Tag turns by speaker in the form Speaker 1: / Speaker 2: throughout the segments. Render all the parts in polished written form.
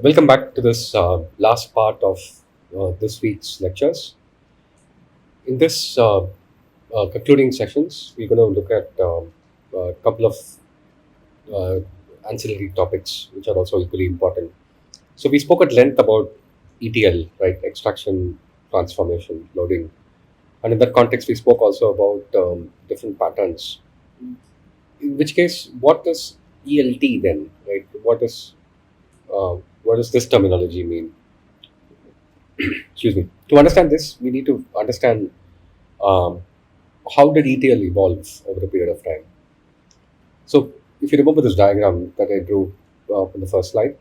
Speaker 1: Welcome back to this last part of this week's lectures. In this concluding sessions, we're going to look at a couple of uh, ancillary topics which are also equally important. So we spoke at length about ETL, right? Extraction, transformation, loading, and in that context, we spoke also about different patterns. In which case, what is ELT then, right? What does this terminology mean? Excuse me. To understand this, we need to understand um, how did ETL evolve over a period of time. So, if you remember this diagram that I drew in the first slide,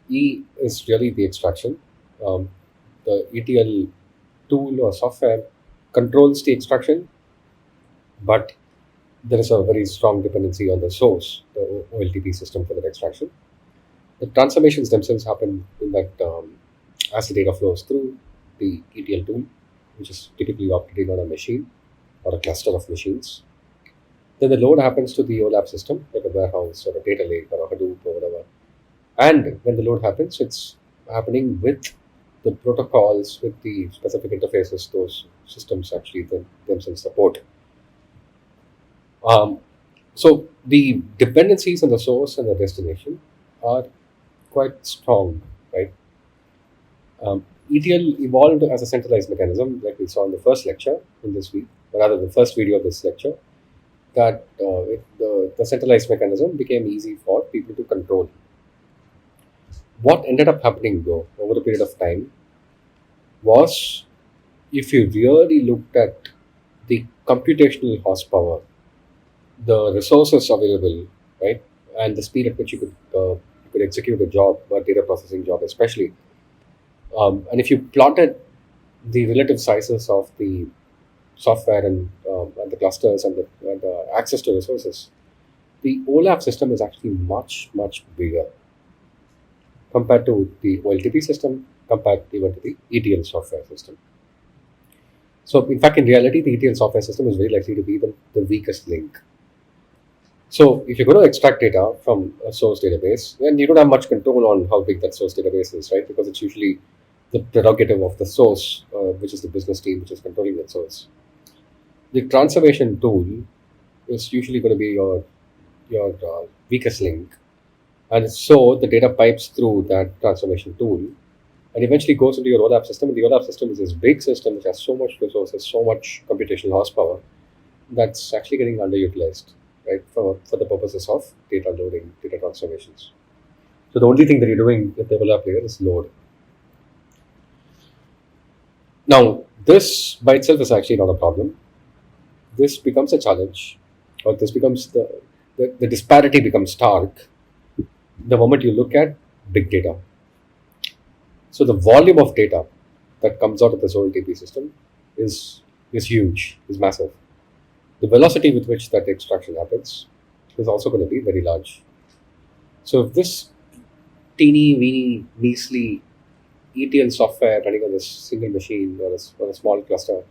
Speaker 1: E is really the extraction. Um, the ETL tool or software controls the extraction, but there is a very strong dependency on the source, the OLTP system for that extraction. The transformations themselves happen in that as the data flows through the ETL tool, which is typically operating on a machine or a cluster of machines. Then the load happens to the OLAP system, like a warehouse or a data lake or a Hadoop or whatever. And when the load happens, it's happening with the protocols, with the specific interfaces those systems actually themselves support. Um, so the dependencies on the source and the destination are quite strong, right? ETL evolved as a centralized mechanism, like we saw in the first lecture in this week, or rather the first video of this lecture, that the centralized mechanism became easy for people to control. What ended up happening though over a period of time was, if you really looked at the computational horsepower, the resources available, right, and the speed at which you could execute a job, a data processing job, especially, and if you plotted the relative sizes of the software and the clusters and the access to resources, the OLAP system is actually much, much bigger compared to the OLTP system, compared even to the ETL software system. So, in fact, in reality, the ETL software system is very likely to be the weakest link. So, if you're going to extract data from a source database, then you don't have much control on how big that source database is, right? Because it's usually the prerogative of the source, which is the business team which is controlling that source. The transformation tool is usually going to be your weakest link, and so the data pipes through that transformation tool and eventually goes into your OLAP system. And the OLAP system is this big system which has so much resources, so much computational horsepower that's actually getting underutilized, right, for the purposes of data loading, data transformations. So the only thing that you're doing with the OLAP layer is load. Now, this by itself is actually not a problem. This becomes a challenge, or this becomes the disparity becomes stark the moment you look at big data. So the volume of data that comes out of this OLTP system is is huge, is massive. The velocity with which that extraction happens is also going to be very large. So if this teeny weeny measly ETL software running on this single machine or a small cluster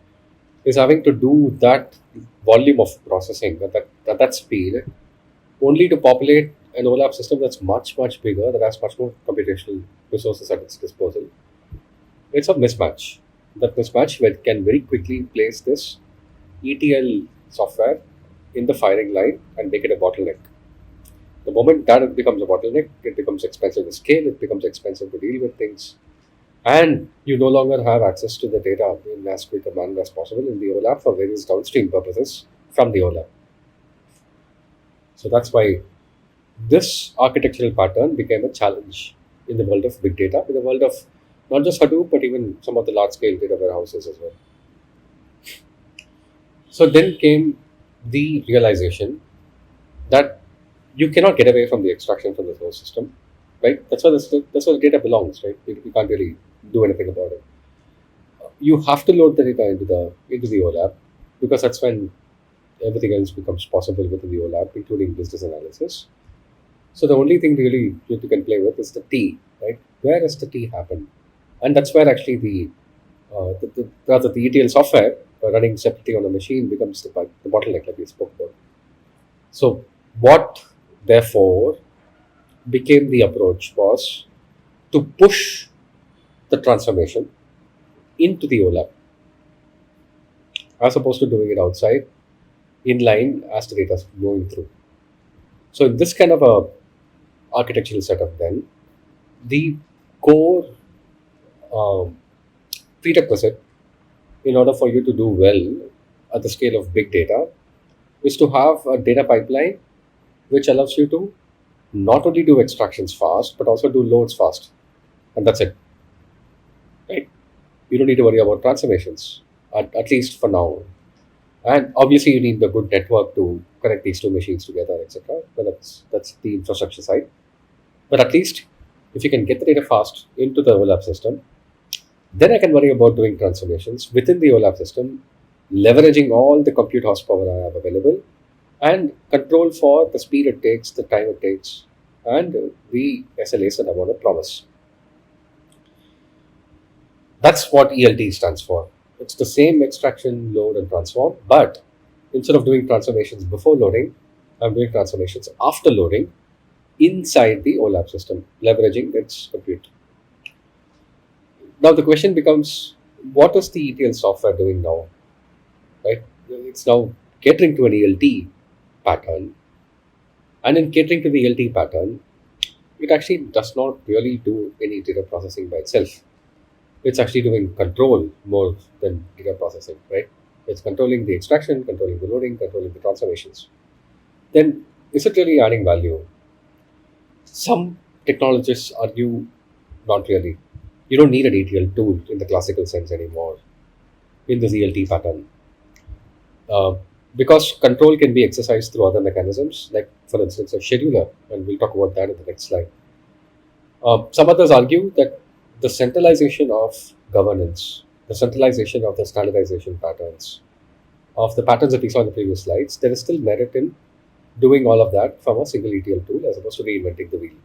Speaker 1: is having to do that volume of processing at that speed only to populate an OLAP system that's much, much bigger, that has much more computational resources at its disposal, it's a mismatch. That mismatch can very quickly place this ETL software in the firing line and make it a bottleneck. The moment that it becomes a bottleneck, it becomes expensive to scale, it becomes expensive to deal with things, and you no longer have access to the data in as quick a manner as possible in the OLAP for various downstream purposes from the OLAP. So that's why this architectural pattern became a challenge in the world of big data, in the world of not just Hadoop, but even some of the large scale data warehouses as well. So then came the realization that you cannot get away from the extraction from the source system, right? That's where the data belongs, right? You can't really do anything about it. You have to load the data into the OLAP because that's when everything else becomes possible within the OLAP, including business analysis. So the only thing really you can play with is the T, right? Where does the T happen? And that's where actually rather the ETL software running separately on a machine becomes the bottleneck like we spoke about. So what therefore became the approach was to push the transformation into the OLAP as opposed to doing it outside in line as the data is going through. So in this kind of a architectural setup, then the core um, prerequisite in order for you to do well at the scale of big data is to have a data pipeline which allows you to not only do extractions fast but also do loads fast, and that's it, right? You don't need to worry about transformations, at least for now. And obviously, you need the good network to connect these two machines together, etc. But that's the infrastructure side. But at least if you can get the data fast into the OLAP system, then I can worry about doing transformations within the OLAP system, leveraging all the compute horsepower I have available, and control for the speed it takes, the time it takes, and the SLAs that I want to promise. That's what ELT stands for. It's the same extraction, load, and transform, but instead of doing transformations before loading, I'm doing transformations after loading inside the OLAP system, leveraging its compute. Now the question becomes, what is the ETL software doing now? Right? It's now catering to an ELT pattern, and in catering to the ELT pattern, it actually does not really do any data processing by itself. It's actually doing control more than data processing, right? It's controlling the extraction, controlling the loading, controlling the transformations. Then is it really adding value? Some technologists argue not really. You don't need an ETL tool in the classical sense anymore in this ELT pattern. Uh, because control can be exercised through other mechanisms, like for instance a scheduler, and we'll talk about that in the next slide. Some others argue that the centralization of governance, the centralization of the standardization patterns, of the patterns that we saw in the previous slides, there is still merit in doing all of that from a single ETL tool as opposed to reinventing the wheel.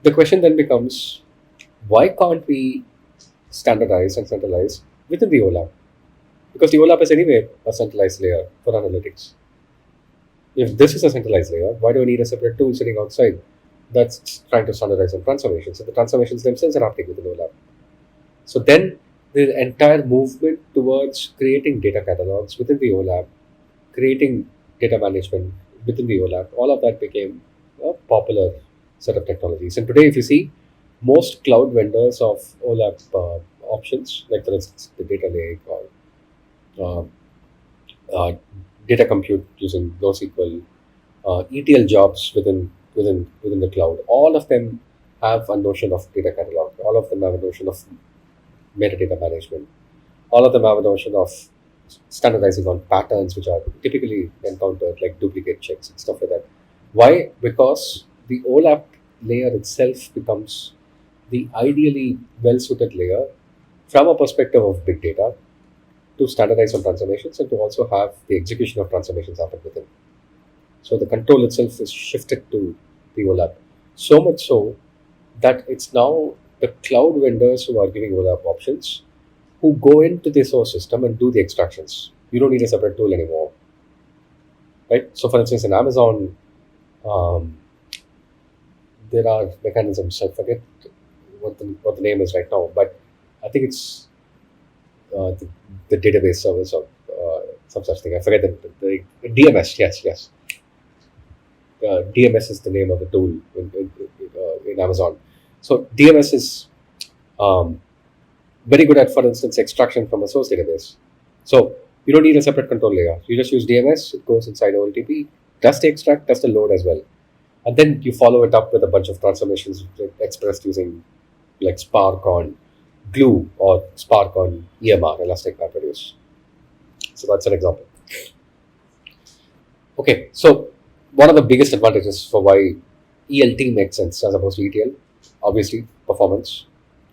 Speaker 1: The question then becomes, why can't we standardize and centralize within the OLAP? Because the OLAP is anyway a centralized layer for analytics. If this is a centralized layer, why do we need a separate tool sitting outside that's trying to standardize on transformations? So the transformations themselves are happening within OLAP. So then the entire movement towards creating data catalogs within the OLAP, creating data management within the OLAP, all of that became a popular set of technologies. And today, if you see, most cloud vendors of OLAP options, like for instance the data lake or uh, data compute using NoSQL, ETL jobs within the cloud, all of them have a notion of data catalog. All of them have a notion of metadata management. All of them have a notion of standardizing on patterns which are typically encountered, like duplicate checks and stuff like that. Why? Because the OLAP layer itself becomes the ideally well-suited layer from a perspective of big data to standardize on transformations and to also have the execution of transformations happen within. So the control itself is shifted to the OLAP. So much so that it's now the cloud vendors who are giving OLAP options who go into the source system and do the extractions. You don't need a separate tool anymore, right? So, for instance, in Amazon, um, there are mechanisms. I forget what the name is right now, but I think it's the database service or some such thing. I forget the DMS. Yes. DMS is the name of the tool in Amazon. So DMS is um, very good at, for instance, extraction from a source database. So you don't need a separate control layer. You just use DMS. It goes inside OLTP, does the extract, does the load as well, and then you follow it up with a bunch of transformations expressed using like Spark on Glue or Spark on EMR, Elastic MapReduce. So that's an example. Okay, so one of the biggest advantages for why ELT makes sense as opposed to ETL, obviously performance,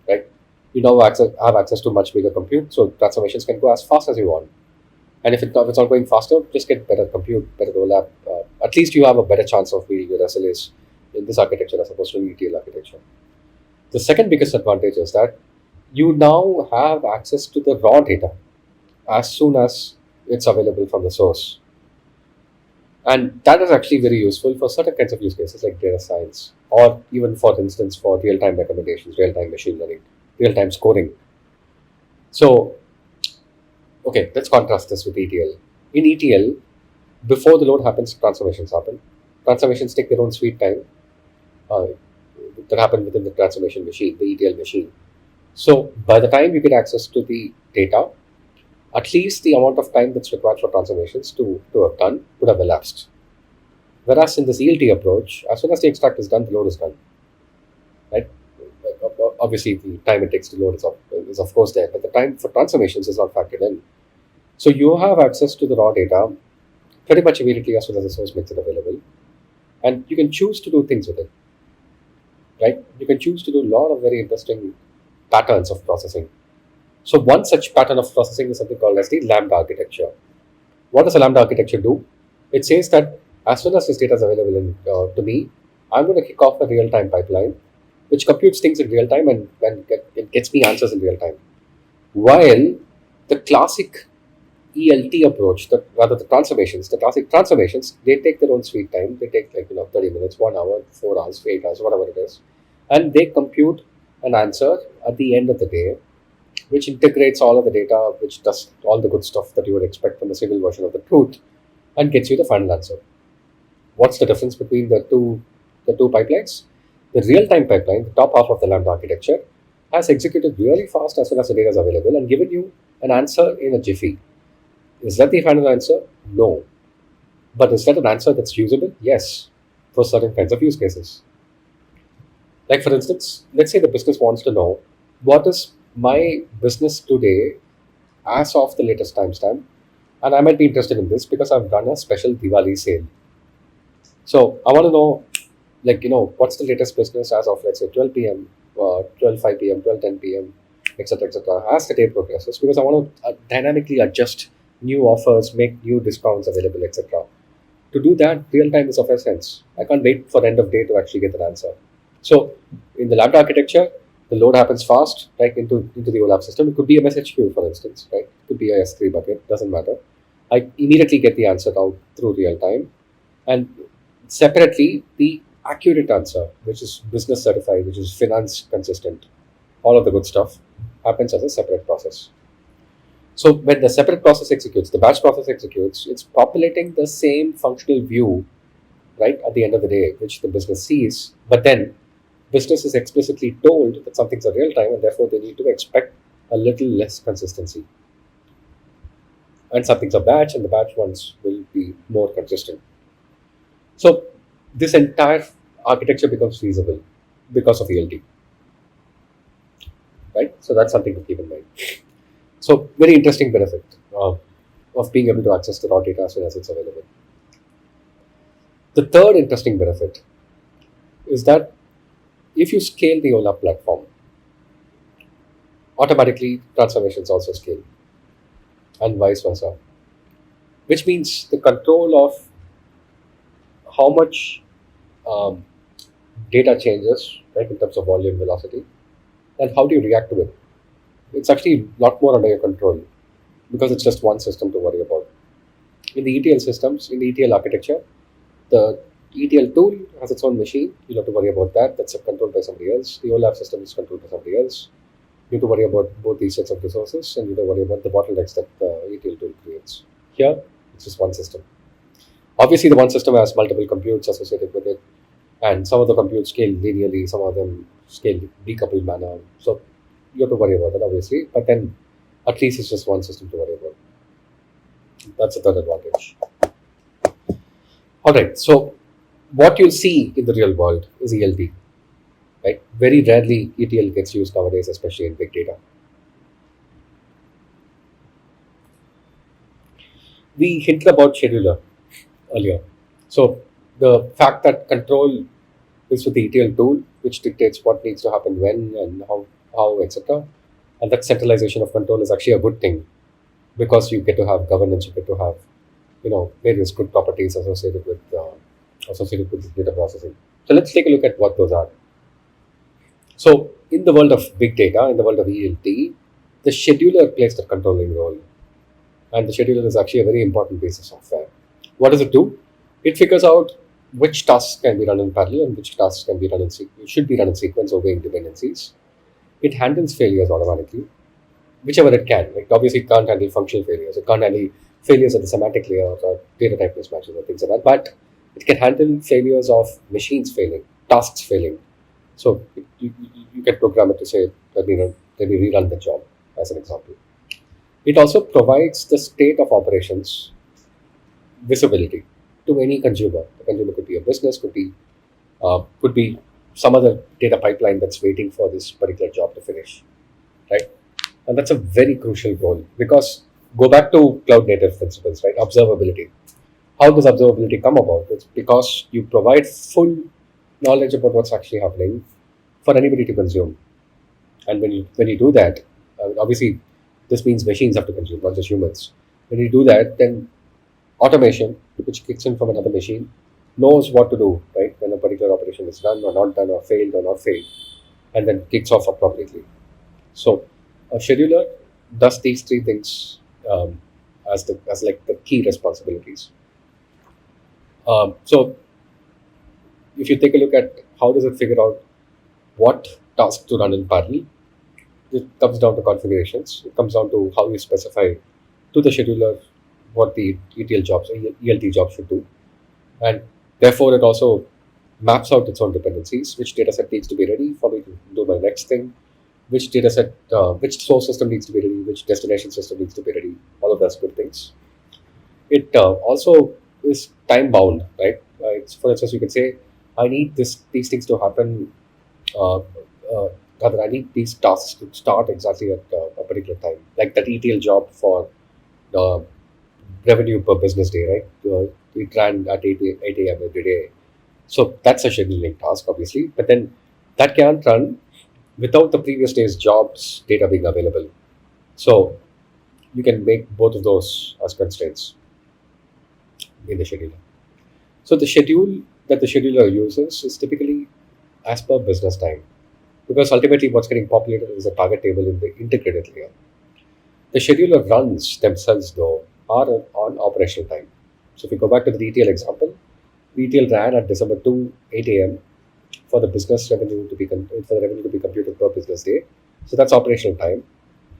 Speaker 1: right? You now have access to much bigger compute, so transformations can go as fast as you want. And if it's not going faster, just get better compute, better OLAP. At least you have a better chance of meeting your SLAs in this architecture as opposed to ETL architecture. The second biggest advantage is that you now have access to the raw data as soon as it's available from the source. And that is actually very useful for certain kinds of use cases like data science, or even, for instance, for real time recommendations, real time machine learning, real time scoring. So, okay, let's contrast this with ETL. In ETL, before the load happens, transformations happen. Transformations take their own sweet time uh, that happen within the transformation machine, the ETL machine. So, by the time you get access to the data, at least the amount of time that's required for transformations to have done would have elapsed. Whereas in this ELT approach, as soon as the extract is done, the load is done. Right? Obviously, the time it takes to load is of course there, but the time for transformations is not factored in. So you have access to the raw data pretty much immediately as soon as the source makes it available, and you can choose to do things with it. Right? You can choose to do a lot of very interesting patterns of processing. So one such pattern of processing is something called as the Lambda architecture. What does a Lambda architecture do? It says that as soon as this data is available to me, I'm going to kick off a real-time pipeline, which computes things in real time and it gets me answers in real time. While the classic ELT approach, the classic transformations, they take their own sweet time. They take 30 minutes, 1 hour, 4 hours, 8 hours, whatever it is, and they compute an answer at the end of the day, which integrates all of the data, which does all the good stuff that you would expect from a single version of the truth, and gets you the final answer. What's the difference between the two pipelines? The real-time pipeline, the top half of the Lambda architecture, has executed really fast as soon as the data is available and given you an answer in a jiffy. Is that the final answer? No. But is that an answer that's usable? Yes, for certain kinds of use cases. Like, for instance, let's say the business wants to know what is my business today as of the latest timestamp, and I might be interested in this because I've done a special Diwali sale. So I want to know, what's the latest business as of, let's say, 12 p.m., 12:05 p.m., 12:10 p.m., etc., as the day progresses, because I want to dynamically adjust new offers, make new discounts available, etc. To do that, real time is of essence. I can't wait for end of day to actually get an answer. So in the Lambda architecture, the load happens fast, right, into the OLAP system. It could be a message queue, for instance, right? It could be a S3 bucket, doesn't matter. I immediately get the answer out through real time. And separately, the accurate answer, which is business certified, which is finance consistent, all of the good stuff, happens as a separate process. So when the separate process executes, the batch process executes, it's populating the same functional view, right, at the end of the day, which the business sees. But then business is explicitly told that some things are real time and therefore they need to expect a little less consistency. And some things are batch and the batch ones will be more consistent. So this entire architecture becomes feasible because of ELT, right? So that's something to keep in mind. So very interesting benefit of being able to access the raw data as soon as it's available. The third interesting benefit is that if you scale the OLAP platform, automatically transformations also scale, and vice versa, which means the control of how much um, data changes, right, in terms of volume, velocity, and how do you react to it. It's actually a lot more under your control because it's just one system to worry about. In the ETL systems, in the ETL architecture, the ETL tool has its own machine. You don't have to worry about that. That's controlled by somebody else. The OLAP system is controlled by somebody else. You have to worry about both these sets of resources, and you have to worry about the bottlenecks that the ETL tool creates. Here, it's just one system. Obviously, the one system has multiple computes associated with it, and some of the computes scale linearly, some of them scale decoupled manner. So you have to worry about that, obviously. But then, at least it's just one system to worry about. That's a third advantage. All right. So what you'll see in the real world is ELT. Right? Very rarely ETL gets used nowadays, especially in big data. We hinted about scheduler earlier. So the fact that control is with the ETL tool, which dictates what needs to happen when and how etc. And that centralization of control is actually a good thing because you get to have governance, you get to have various good properties associated with data processing. So let's take a look at what those are. So in the world of big data, in the world of ELT, the scheduler plays the controlling role. And the scheduler is actually a very important piece of software. What does it do? It figures out which tasks can be run in parallel and which tasks can be run in should be run in sequence obeying dependencies. It handles failures automatically, whichever it can. Like obviously, it can't handle functional failures. It can't handle failures at the semantic layer or data type mismatches or things like that. But it can handle failures of machines failing, tasks failing. So you can program it to say, let me rerun the job, as an example. It also provides the state of operations visibility to any consumer. The consumer could be a business, could be some other data pipeline that's waiting for this particular job to finish, right? And that's a very crucial role because go back to cloud native principles, right? Observability. How does observability come about? It's because you provide full knowledge about what's actually happening for anybody to consume. And when you do that, obviously this means machines have to consume, not just humans. When you do that, then automation, which kicks in from another machine, knows what to do, right? When a particular operation is done or not done or failed or not failed, and then kicks off appropriately. So a scheduler does these three things as like the key responsibilities. So if you take a look at how does it figure out what task to run in parallel, it comes down to configurations. It comes down to how you specify to the scheduler what the ETL jobs or ELT jobs should do, and therefore it also maps out its own dependencies. Which data set needs to be ready for me to do my next thing? Which data set, which source system needs to be ready? Which destination system needs to be ready? All of those good things. It also is time bound, right? For instance, you can say, I need these things to happen. Uh, Rather, I need these tasks to start exactly at a particular time, like that ETL job for the revenue per business day, right? It ran at 8 a.m. every day. So that's a scheduling task, obviously. But then that can't run without the previous day's jobs data being available. So you can make both of those as constraints in the scheduler. So the schedule that the scheduler uses is typically as per business time, because ultimately what's getting populated is a target table in the integrated layer. The scheduler runs themselves though are on operational time. So if we go back to the retail example, retail ran at December 2, 8 a.m. for the business revenue to be for the revenue to be computed per business day. So that's operational time.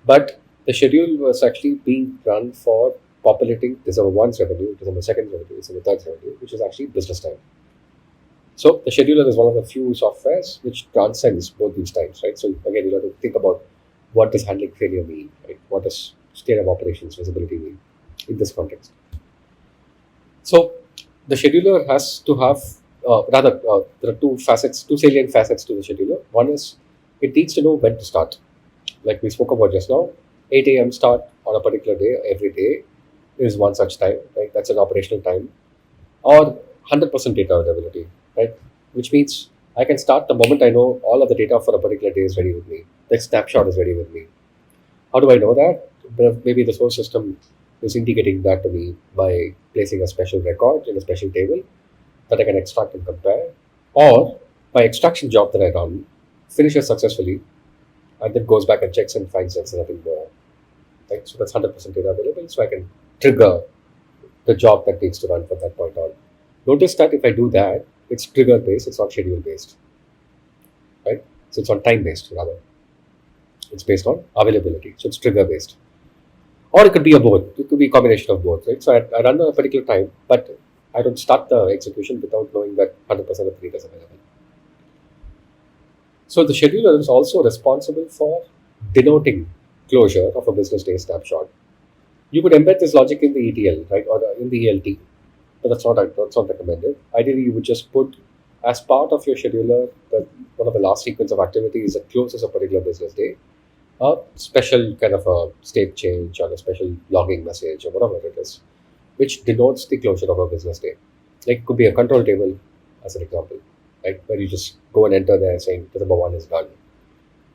Speaker 1: But the schedule was actually being run for populating December 1's revenue, December 2nd's revenue, December 3rd's revenue, which is actually business time. So the scheduler is one of the few softwares which transcends both these times, right? So again, you have to think about what does handling failure mean, right? What does state of operations visibility mean in this context? So the scheduler has to have, there are two salient facets to the scheduler. One is it needs to know when to start. Like we spoke about just now, 8 a.m. start on a particular day, every day is one such time, right? That's an operational time, or 100% data availability, right? Which means I can start the moment I know all of the data for a particular day is ready with me. The snapshot is ready with me. How do I know that? Maybe the source system is indicating that to me by placing a special record in a special table that I can extract and compare, or my extraction job that I run finishes successfully and then goes back and checks and finds there's nothing more. Right? So that's 100% data available. So I can trigger the job that needs to run from that point on. Notice that if I do that, it's trigger based, it's not schedule based, right? So it's on time based rather. It's based on availability. So it's trigger based. Or it could be a both. It could be a combination of both, right? So I run a particular time, but I don't start the execution without knowing that 100% of the data is available. So the scheduler is also responsible for denoting closure of a business day snapshot. You could embed this logic in the ETL, right, or in the ELT, but that's not recommended. Ideally, you would just put as part of your scheduler that one of the last sequence of activities that closes a particular business day, a special kind of a state change or a special logging message or whatever it is, which denotes the closure of a business day. Like it could be a control table, as an example, right, where you just go and enter there saying December 1 is done.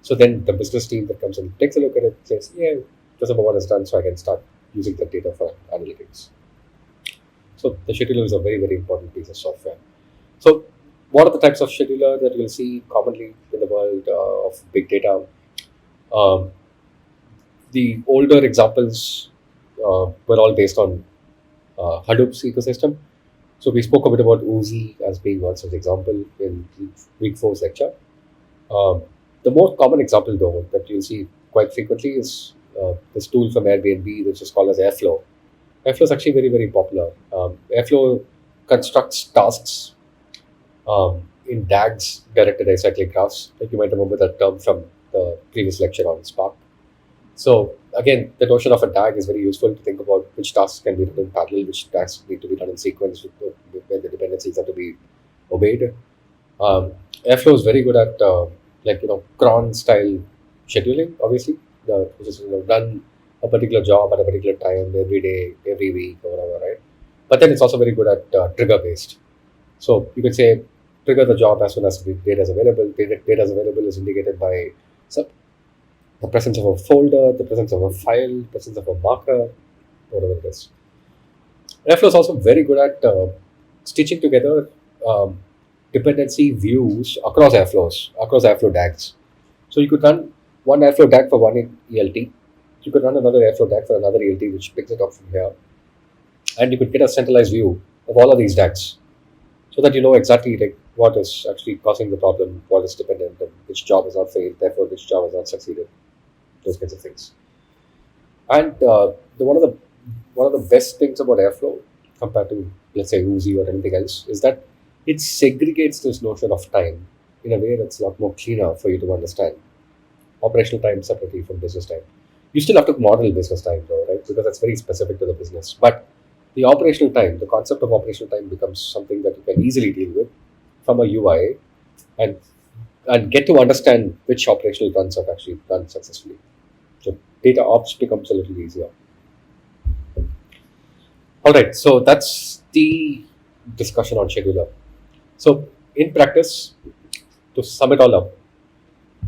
Speaker 1: So then the business team that comes and takes a look at it says, yeah, December 1 is done, so I can start using that data for analytics. So the scheduler is a very, very important piece of software. So what are the types of scheduler that you'll see commonly in the world of big data? Um, the older examples were all based on Hadoop's ecosystem. So we spoke a bit about Uzi as being one such example in week four's lecture. Um, the more common example, though, that you'll see quite frequently is this tool from Airbnb, which is called as Airflow. Airflow is actually very, very popular. Airflow constructs tasks in DAGs, directed acyclic graphs. Like you might remember that term from the previous lecture on Spark. So again, the notion of a DAG is very useful to think about which tasks can be done in parallel, which tasks need to be done in sequence, where the dependencies have to be obeyed. Um, Airflow is very good at cron style scheduling. Obviously, which is run a particular job at a particular time every day, every week, or whatever, right? But then it's also very good at trigger based. So you could say trigger the job as soon as the data is available. Data is available is indicated by some, the presence of a folder, the presence of a file, presence of a marker, whatever it is. Airflow is also very good at stitching together um, dependency views across Airflow DAGs. So you could run one Airflow DAG for one ELT. You could run another Airflow DAG for another ELT, which picks it up from here. And you could get a centralized view of all of these DAGs so that you know exactly like what is actually causing the problem, what is dependent, and which job is not failed, therefore which job has not succeeded, those kinds of things. And one of the best things about Airflow compared to let's say Uzi or anything else is that it segregates this notion of time in a way that's a lot more cleaner for you to understand. Operational time separately from business time. You still have to model business time though, right? Because that's very specific to the business. But the operational time, the concept of operational time becomes something that you can easily deal with from a UI and get to understand which operational runs have actually run successfully. So data ops becomes a little easier. All right, so that's the discussion on scheduler. So in practice, to sum it all up,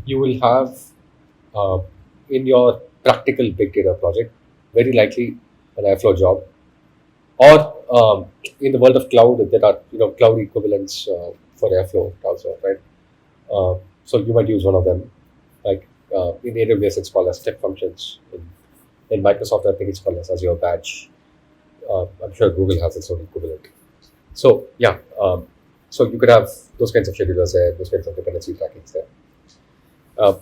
Speaker 1: you will have uh, in your practical big data project very likely an Airflow job, or in the world of cloud, there are cloud equivalents for Airflow also, right? So you might use one of them, like in AWS it's called as step functions. In Microsoft, I think it's called as Azure Badge. I'm sure Google has its own equivalent. So yeah, so you could have those kinds of schedulers there, those kinds of dependency trackings there.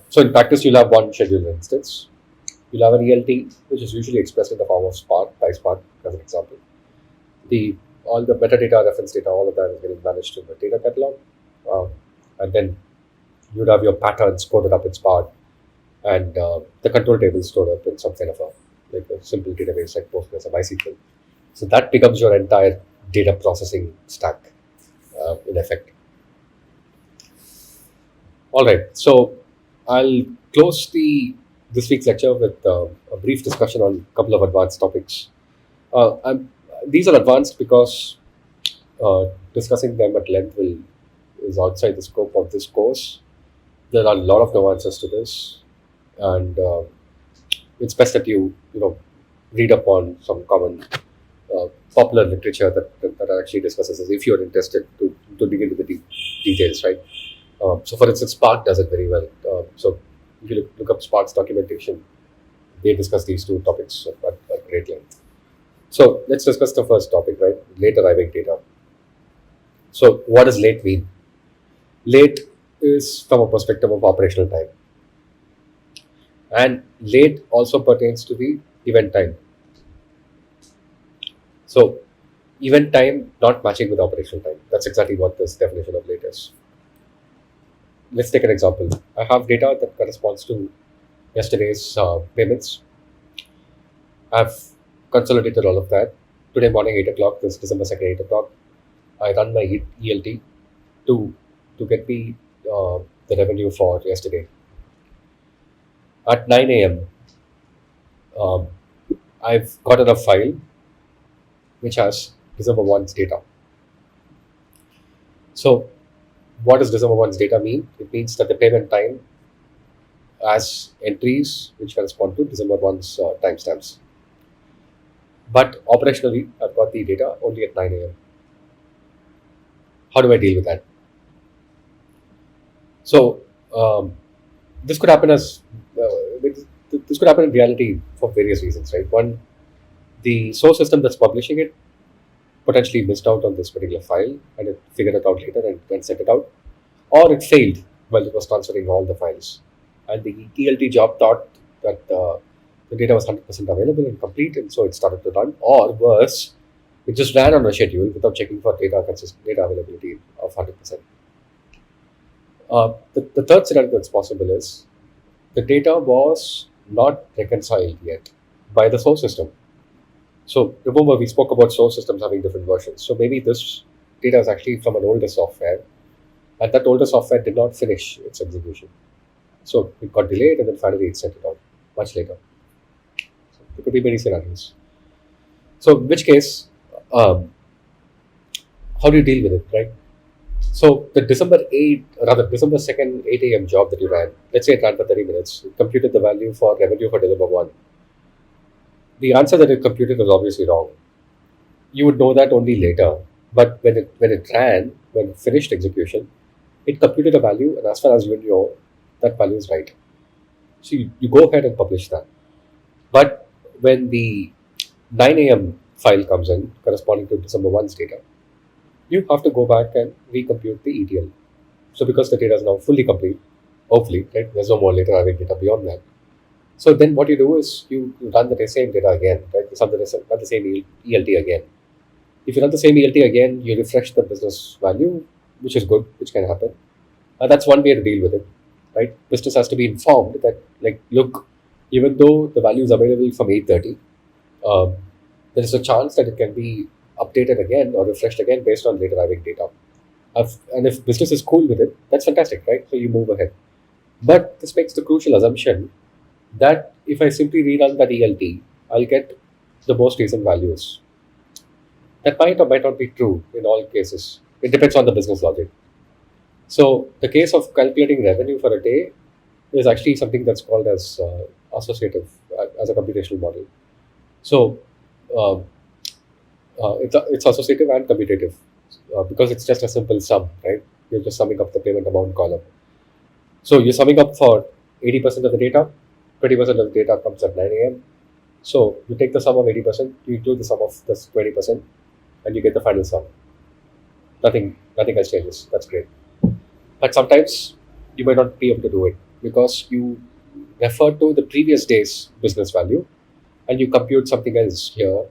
Speaker 1: So in practice, you'll have one scheduler instance. You'll have an ELT, which is usually expressed in the form of Spark, by Spark as an example. All the metadata, reference data, all of that is getting managed in the data catalog, and then you'd have your patterns coded up in Spark, and the control table stored up in some kind of a simple database like Postgres or MySQL. So that becomes your entire data processing stack, in effect. All right, so I'll close this week's lecture with a brief discussion on a couple of advanced topics. These are advanced because discussing them at length is outside the scope of this course. There are a lot of nuances to this, and it's best that you read up on some common popular literature that actually discusses this if you're interested to dig into the details, right? So, for instance, Spark does it very well. So, if you look up Spark's documentation, they discuss these two topics at great length. So, let's discuss the first topic, right? Late arriving data. So, what does late mean? Late is from a perspective of operational time, and late also pertains to the event time. So, event time not matching with operational time. That's exactly what this definition of late is. Let's take an example. I have data that corresponds to yesterday's payments. I've consolidated all of that. Today morning, 8 o'clock, this December 2nd, 8 o'clock, I run my ELT to get me the revenue for yesterday. At 9 a.m., I've gotten a file which has December 1's data. So, what does December 1's data mean? It means that the payment time has entries which correspond to December 1's timestamps. But operationally, I've got the data only at 9 a.m. How do I deal with that? So, this could happen this could happen in reality for various reasons, right? One, the source system that's publishing it potentially missed out on this particular file and it figured it out later and sent it out, or it failed while it was transferring all the files. And the ELT job thought that the data was 100% available and complete, and so it started to run. Or worse, it just ran on a schedule without checking for data availability of 100%. The third scenario that's possible is the data was not reconciled yet by the source system. So remember, we spoke about source systems having different versions. So maybe this data is actually from an older software, and that older software did not finish its execution. So it got delayed, and then finally it sent it out much later. So there could be many scenarios. So in which case, um, how do you deal with it, right? So the December 2nd, 8 a.m. job that you ran, let's say it ran for 30 minutes, you computed the value for revenue for December 1. The answer that it computed was obviously wrong. You would know that only later. But when it finished execution, it computed a value, and as far as you know, that value is right. So you go ahead and publish that. But when the 9 a.m. file comes in corresponding to December 1's data, you have to go back and recompute the ETL. So because the data is now fully complete, hopefully, right, there's no more later having data beyond that. So then what you do is you run the same data again, right? You run the same ELT again. If you run the same ELT again, you refresh the business value, which is good, which can happen. That's one way to deal with it, right? Business has to be informed that, like, look, even though the value is available from 8:30, um, there is a chance that it can be updated again or refreshed again based on later arriving data. And if business is cool with it, that's fantastic, right? So you move ahead. But this makes the crucial assumption that if I simply rerun that ELT, I'll get the most recent values. That might or might not be true in all cases. It depends on the business logic. So the case of calculating revenue for a day is actually something that's called as associative as a computational model. So um, it's associative and commutative because it's just a simple sum, right? You're just summing up the payment amount column. So you're summing up for 80% of the data, 20% of the data comes at 9 a.m. So you take the sum of 80%, you include the sum of this 20%, and you get the final sum. Nothing else changes. That's great. But sometimes you might not be able to do it because you refer to the previous day's business value and you compute something else here.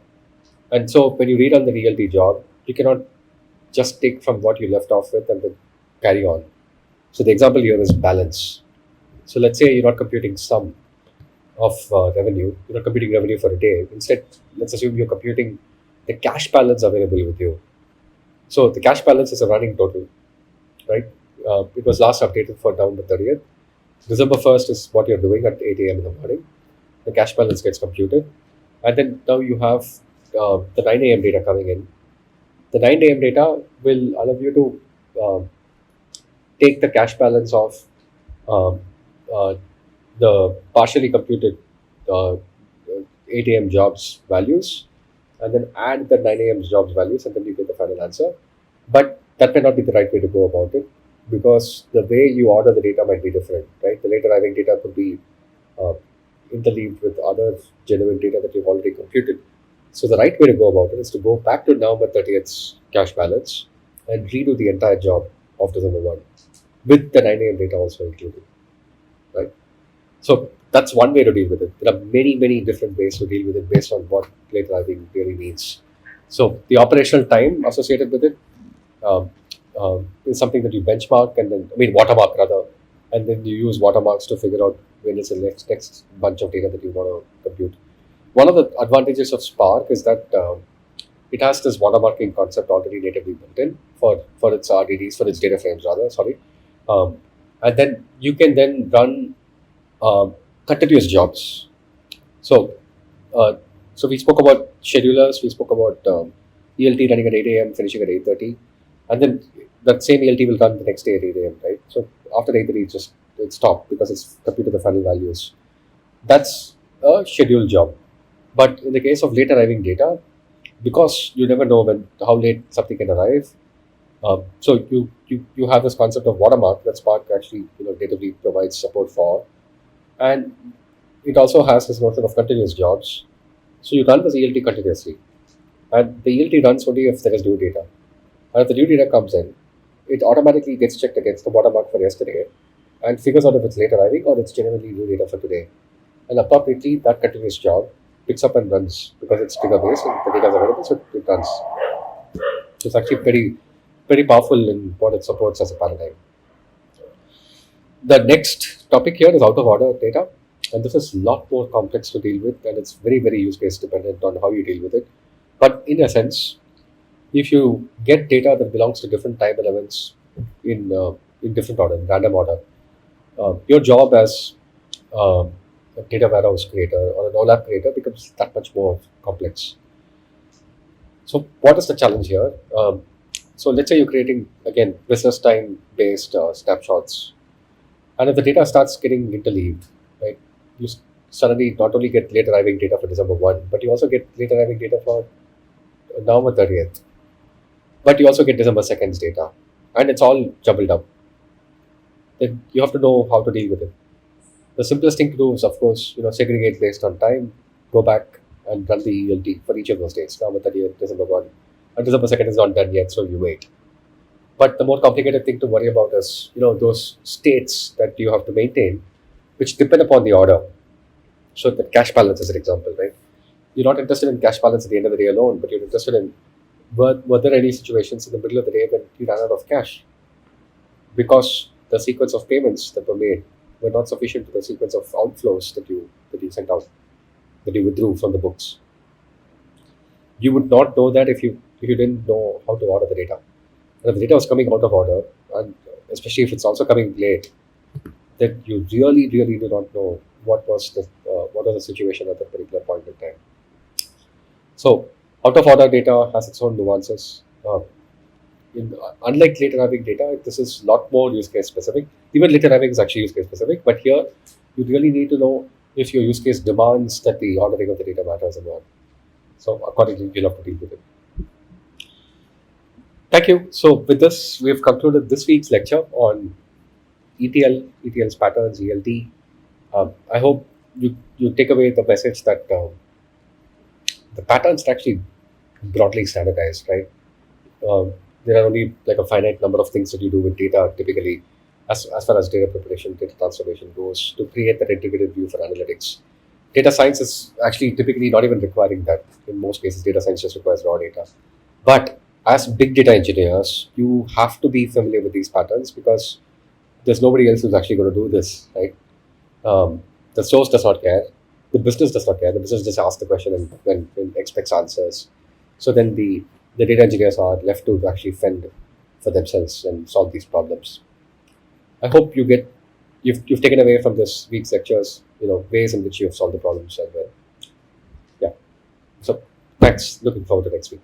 Speaker 1: And so when you read on the ELT job, you cannot just take from what you left off with and then carry on. So the example here is balance. So let's say you're not computing sum of revenue, you're not computing revenue for a day. Instead, let's assume you're computing the cash balance available with you. So the cash balance is a running total, right? It was last updated for November 30th. December 1st is what you're doing at 8 a.m. in the morning. The cash balance gets computed. And then now you have the 9 a.m. data coming in. The 9 a.m. data will allow you to take the cash balance of um, uh, the partially computed uh, 8 a.m. jobs values and then add the 9 a.m. jobs values and then you get the final answer. But that may not be the right way to go about it because the way you order the data might be different, right? The later arriving data could be uh, interleaved with other genuine data that you've already computed. So the right way to go about it is to go back to November 30th's cash balance and redo the entire job of December 1 with the 9 a.m. data also included, right? So that's one way to deal with it. There are many, many different ways to deal with it based on what late arriving really means. So the operational time associated with it um, is something that you benchmark and then, watermark rather, and then you use watermarks to figure out when is the next bunch of data that you want to compute. One of the advantages of Spark is that it has this watermarking concept already natively built in for its RDDs, for its data frames rather, sorry. And then you can then run continuous jobs. So, uh, so we spoke about schedulers. We spoke about ELT running at 8 a.m., finishing at 8:30, and then that same ELT will run the next day at 8 a.m. Right. So after 8:30, it stopped because it's computed the final values. That's a scheduled job. But in the case of late arriving data, because you never know how late something can arrive, so you have this concept of watermark that Spark actually natively provides support for, and it also has this notion of continuous jobs. So you run this ELT continuously, And the ELT runs only if there is new data. And if the new data comes in, it automatically gets checked against the watermark for yesterday and figures out if it's late arriving or it's genuinely new data for today. And appropriately, that continuous job picks up and runs because it's trigger based and the data is available, so it runs. So it's actually pretty powerful in what it supports as a paradigm. The next topic here is out of order data, and this is a lot more complex to deal with, and it's very use case dependent on how you deal with it. But in a sense, if you get data that belongs to different time elements in different order, in random order, your job as um, a data warehouse creator or an OLAP creator becomes that much more complex. So, what is the challenge here? So, let's say you're creating again business time based snapshots, and if the data starts getting interleaved, right, you suddenly not only get late arriving data for December 1, but you also get late arriving data for November 30th, but you also get December 2nd's data, and it's all jumbled up. Then you have to know how to deal with it. The simplest thing to do is, of course, segregate based on time, go back and run the ELT for each of those dates. November 30th, December 1, and December 2nd is not done yet, so you wait. But the more complicated thing to worry about is, those states that you have to maintain, which depend upon the order. So the cash balance is an example, right? You're not interested in cash balance at the end of the day alone, but you're interested in were there any situations in the middle of the day when you ran out of cash because the sequence of payments that were made were not sufficient to the sequence of outflows that you sent out, that you withdrew from the books. You would not know that if you didn't know how to order the data. And if the data was coming out of order, and especially if it's also coming late, then you really do not know what was the situation at that particular point in time. So out of order data has its own nuances. Unlike later arriving data, this is a lot more use case specific. Even later arriving is actually use case specific, but here you really need to know if your use case demands that the ordering of the data matters or not. So accordingly, you'll have to deal with it. Thank you. So with this, we have concluded this week's lecture on ETL's patterns, ELT. I hope you take away the message that the patterns are actually broadly standardized, right? There are only like a finite number of things that you do with data typically, as far as data preparation, data transformation goes, to create that integrated view for analytics. Data science is actually typically not even requiring that. In most cases, data science just requires raw data. But as big data engineers, you have to be familiar with these patterns because there's nobody else who's actually going to do this, right? The source does not care. The business does not care. The business just asks the question and expects answers. So then the data engineers are left to actually fend for themselves and solve these problems. I hope you've taken away from this week's lectures, ways in which you have solved the problems as well. Yeah. So thanks. Looking forward to next week.